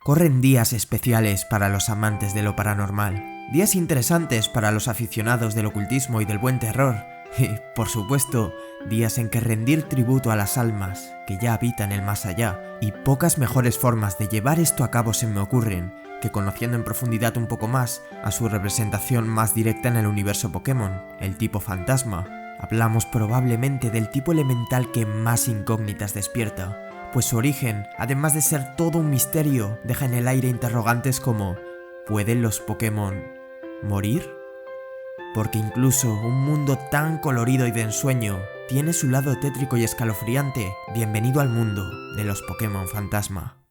Corren días especiales para los amantes de lo paranormal, días interesantes para los aficionados del ocultismo y del buen terror, y, por supuesto, días en que rendir tributo a las almas que ya habitan el más allá, y pocas mejores formas de llevar esto a cabo se me ocurren que conociendo en profundidad un poco más a su representación más directa en el universo Pokémon, el tipo fantasma. Hablamos probablemente del tipo elemental que más incógnitas despierta, pues su origen, además de ser todo un misterio, deja en el aire interrogantes como ¿pueden los Pokémon morir? Porque incluso un mundo tan colorido y de ensueño tiene su lado tétrico y escalofriante. Bienvenido al mundo de los Pokémon fantasma.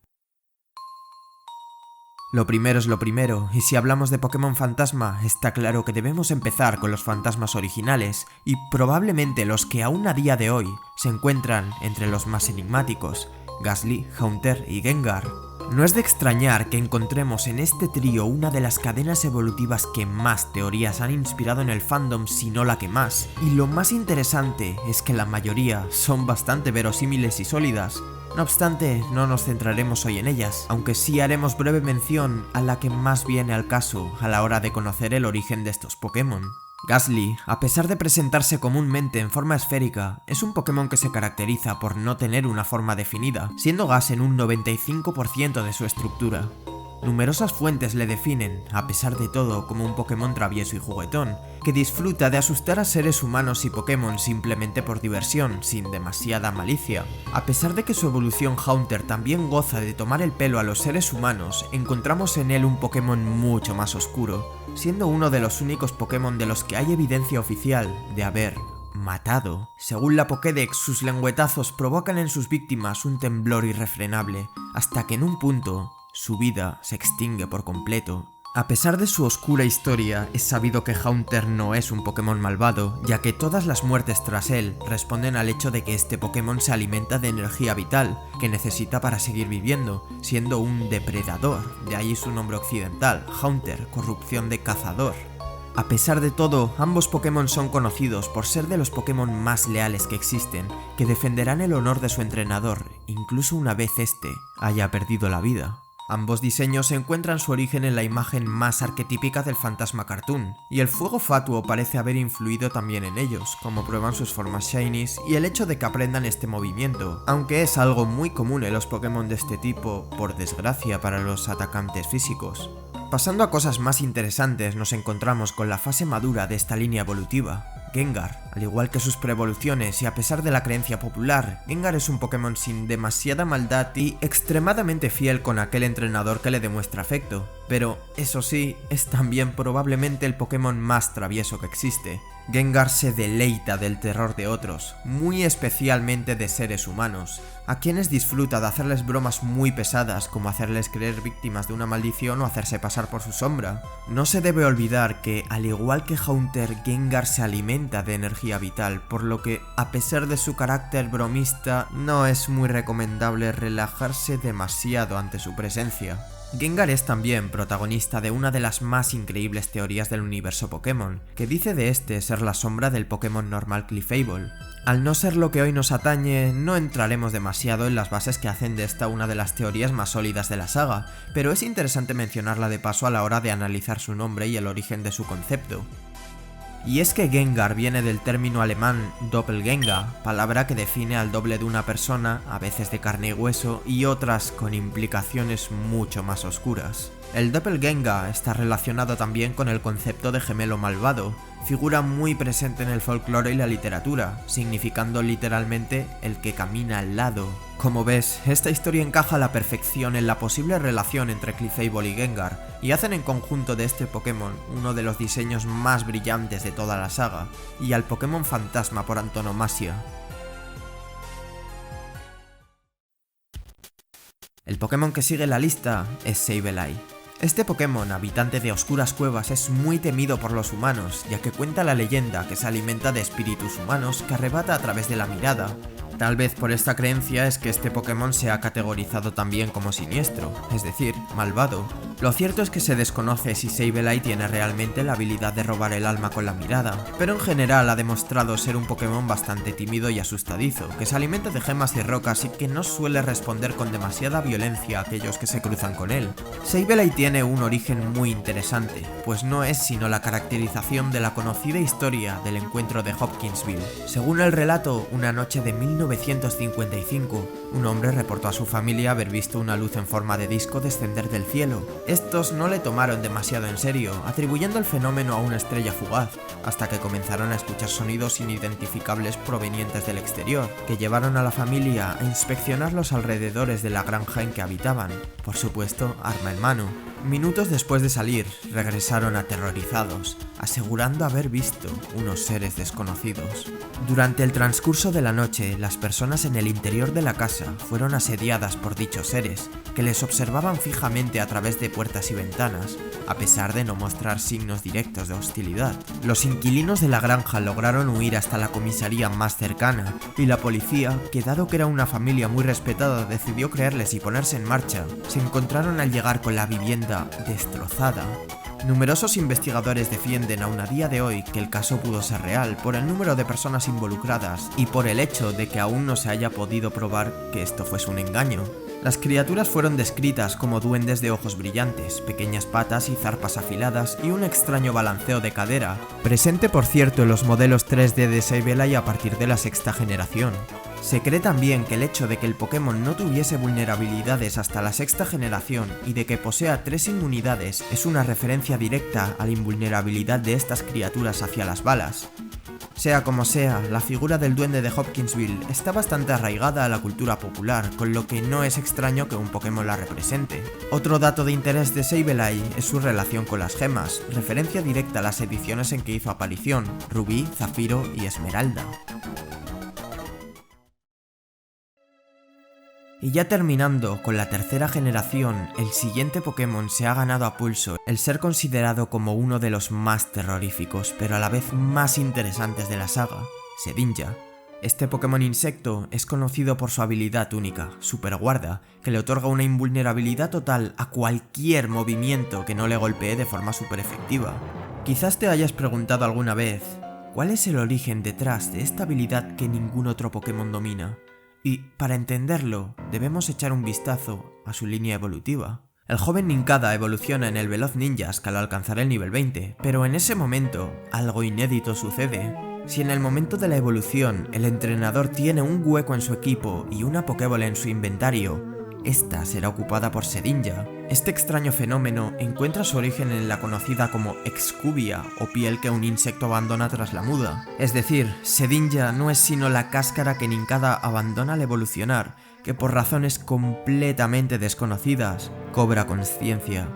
Lo primero es lo primero, y si hablamos de Pokémon fantasma, está claro que debemos empezar con los fantasmas originales, y probablemente los que aún a día de hoy se encuentran entre los más enigmáticos, Gastly, Haunter y Gengar. No es de extrañar que encontremos en este trío una de las cadenas evolutivas que más teorías han inspirado en el fandom, si no la que más, y lo más interesante es que la mayoría son bastante verosímiles y sólidas. No obstante, no nos centraremos hoy en ellas, aunque sí haremos breve mención a la que más viene al caso a la hora de conocer el origen de estos Pokémon. Gastly, a pesar de presentarse comúnmente en forma esférica, es un Pokémon que se caracteriza por no tener una forma definida, siendo gas en un 95% de su estructura. Numerosas fuentes le definen, a pesar de todo, como un Pokémon travieso y juguetón, que disfruta de asustar a seres humanos y Pokémon simplemente por diversión, sin demasiada malicia. A pesar de que su evolución Haunter también goza de tomar el pelo a los seres humanos, encontramos en él un Pokémon mucho más oscuro, siendo uno de los únicos Pokémon de los que hay evidencia oficial de haber matado. Según la Pokédex, sus lengüetazos provocan en sus víctimas un temblor irrefrenable, hasta que en un punto su vida se extingue por completo. A pesar de su oscura historia, es sabido que Haunter no es un Pokémon malvado, ya que todas las muertes tras él responden al hecho de que este Pokémon se alimenta de energía vital, que necesita para seguir viviendo, siendo un depredador, de ahí su nombre occidental, Haunter, corrupción de cazador. A pesar de todo, ambos Pokémon son conocidos por ser de los Pokémon más leales que existen, que defenderán el honor de su entrenador, incluso una vez este haya perdido la vida. Ambos diseños encuentran su origen en la imagen más arquetípica del fantasma cartoon, y el fuego fatuo parece haber influido también en ellos, como prueban sus formas shinies y el hecho de que aprendan este movimiento, aunque es algo muy común en los Pokémon de este tipo, por desgracia para los atacantes físicos. Pasando a cosas más interesantes, nos encontramos con la fase madura de esta línea evolutiva. Gengar, al igual que sus preevoluciones y a pesar de la creencia popular, Gengar es un Pokémon sin demasiada maldad y extremadamente fiel con aquel entrenador que le demuestra afecto, pero eso sí, es también probablemente el Pokémon más travieso que existe. Gengar se deleita del terror de otros, muy especialmente de seres humanos, a quienes disfruta de hacerles bromas muy pesadas como hacerles creer víctimas de una maldición o hacerse pasar por su sombra. No se debe olvidar que, al igual que Haunter, Gengar se alimenta de energía vital, por lo que, a pesar de su carácter bromista, no es muy recomendable relajarse demasiado ante su presencia. Gengar es también protagonista de una de las más increíbles teorías del universo Pokémon, que dice de este ser la sombra del Pokémon normal Clefable. Al no ser lo que hoy nos atañe, no entraremos demasiado en las bases que hacen de esta una de las teorías más sólidas de la saga, pero es interesante mencionarla de paso a la hora de analizar su nombre y el origen de su concepto. Y es que Gengar viene del término alemán Doppelgänger, palabra que define al doble de una persona, a veces de carne y hueso, y otras con implicaciones mucho más oscuras. El Doppelgänger está relacionado también con el concepto de gemelo malvado, figura muy presente en el folclore y la literatura, significando literalmente el que camina al lado. Como ves, esta historia encaja a la perfección en la posible relación entre Clefable y Gengar, y hacen en conjunto de este Pokémon uno de los diseños más brillantes de toda la saga, y al Pokémon fantasma por antonomasia. El Pokémon que sigue la lista es Sableye. Este Pokémon, habitante de oscuras cuevas, es muy temido por los humanos, ya que cuenta la leyenda que se alimenta de espíritus humanos que arrebata a través de la mirada. Tal vez por esta creencia es que este Pokémon se ha categorizado también como siniestro, es decir, malvado, Lo cierto es que se desconoce si Sableye tiene realmente la habilidad de robar el alma con la mirada, pero en general ha demostrado ser un Pokémon bastante tímido y asustadizo, que se alimenta de gemas y rocas y que no suele responder con demasiada violencia a aquellos que se cruzan con él. Sableye tiene un origen muy interesante, pues no es sino la caracterización de la conocida historia del encuentro de Hopkinsville. Según el relato, una noche de 1955, un hombre reportó a su familia haber visto una luz en forma de disco descender del cielo. Estos no le tomaron demasiado en serio, atribuyendo el fenómeno a una estrella fugaz, hasta que comenzaron a escuchar sonidos inidentificables provenientes del exterior, que llevaron a la familia a inspeccionar los alrededores de la granja en que habitaban, por supuesto, arma en mano. Minutos después de salir, regresaron aterrorizados, asegurando haber visto unos seres desconocidos. Durante el transcurso de la noche, las personas en el interior de la casa fueron asediadas por dichos seres, que les observaban fijamente a través de puertas y ventanas, a pesar de no mostrar signos directos de hostilidad. Los inquilinos de la granja lograron huir hasta la comisaría más cercana, y la policía, que dado que era una familia muy respetada decidió creerles y ponerse en marcha, se encontraron al llegar con la vivienda destrozada. Numerosos investigadores defienden aún a día de hoy que el caso pudo ser real por el número de personas involucradas y por el hecho de que aún no se haya podido probar que esto fuese un engaño. Las criaturas fueron descritas como duendes de ojos brillantes, pequeñas patas y zarpas afiladas y un extraño balanceo de cadera, presente por cierto en los modelos 3D de Sableye a partir de la sexta generación. Se cree también que el hecho de que el Pokémon no tuviese vulnerabilidades hasta la sexta generación y de que posea 3 inmunidades es una referencia directa a la invulnerabilidad de estas criaturas hacia las balas. Sea como sea, la figura del duende de Hopkinsville está bastante arraigada a la cultura popular, con lo que no es extraño que un Pokémon la represente. Otro dato de interés de Sableye es su relación con las gemas, referencia directa a las ediciones en que hizo aparición, Rubí, Zafiro y Esmeralda. Y ya terminando con la tercera generación, el siguiente Pokémon se ha ganado a pulso el ser considerado como uno de los más terroríficos, pero a la vez más interesantes de la saga, Shedinja. Este Pokémon insecto es conocido por su habilidad única, Super Guarda, que le otorga una invulnerabilidad total a cualquier movimiento que no le golpee de forma super efectiva. Quizás te hayas preguntado alguna vez, ¿cuál es el origen detrás de esta habilidad que ningún otro Pokémon domina? Y, para entenderlo, debemos echar un vistazo a su línea evolutiva. El joven Nincada evoluciona en el Veloz Ninjask al alcanzar el nivel 20, pero en ese momento, algo inédito sucede. Si en el momento de la evolución el entrenador tiene un hueco en su equipo y una Pokébola en su inventario, esta será ocupada por Shedinja. Este extraño fenómeno encuentra su origen en la conocida como excubia, o piel que un insecto abandona tras la muda. Es decir, Shedinja no es sino la cáscara que Nincada abandona al evolucionar, que por razones completamente desconocidas, cobra conciencia.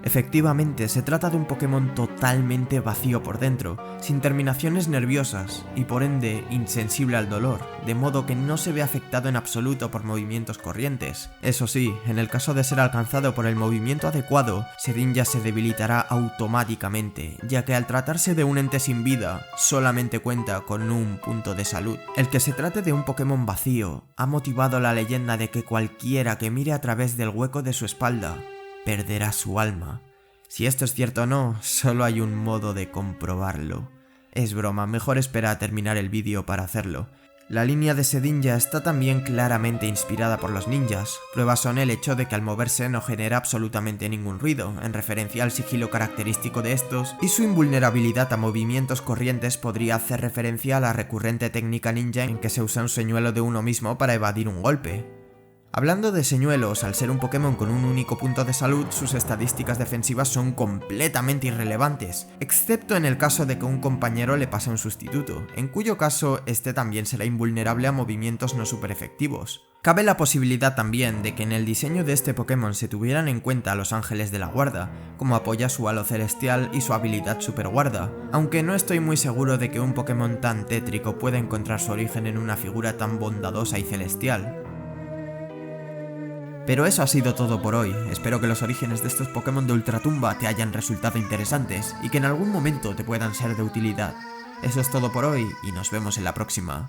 Efectivamente, se trata de un Pokémon totalmente vacío por dentro, sin terminaciones nerviosas y por ende insensible al dolor, de modo que no se ve afectado en absoluto por movimientos corrientes. Eso sí, en el caso de ser alcanzado por el movimiento adecuado, Shedinja se debilitará automáticamente, ya que al tratarse de un ente sin vida, solamente cuenta con un punto de salud. El que se trate de un Pokémon vacío ha motivado la leyenda de que cualquiera que mire a través del hueco de su espalda perderá su alma. Si esto es cierto o no, solo hay un modo de comprobarlo. Es broma, mejor espera a terminar el vídeo para hacerlo. La línea de Shedinja está también claramente inspirada por los ninjas. Pruebas son el hecho de que al moverse no genera absolutamente ningún ruido, en referencia al sigilo característico de estos, y su invulnerabilidad a movimientos corrientes podría hacer referencia a la recurrente técnica ninja en que se usa un señuelo de uno mismo para evadir un golpe. Hablando de señuelos, al ser un Pokémon con un único punto de salud, sus estadísticas defensivas son completamente irrelevantes, excepto en el caso de que un compañero le pase a un sustituto, en cuyo caso este también será invulnerable a movimientos no super efectivos. Cabe la posibilidad también de que en el diseño de este Pokémon se tuvieran en cuenta los ángeles de la guarda, como apoya su halo celestial y su habilidad Super Guarda, aunque no estoy muy seguro de que un Pokémon tan tétrico pueda encontrar su origen en una figura tan bondadosa y celestial. Pero eso ha sido todo por hoy, espero que los orígenes de estos Pokémon de Ultratumba te hayan resultado interesantes y que en algún momento te puedan ser de utilidad. Eso es todo por hoy y nos vemos en la próxima.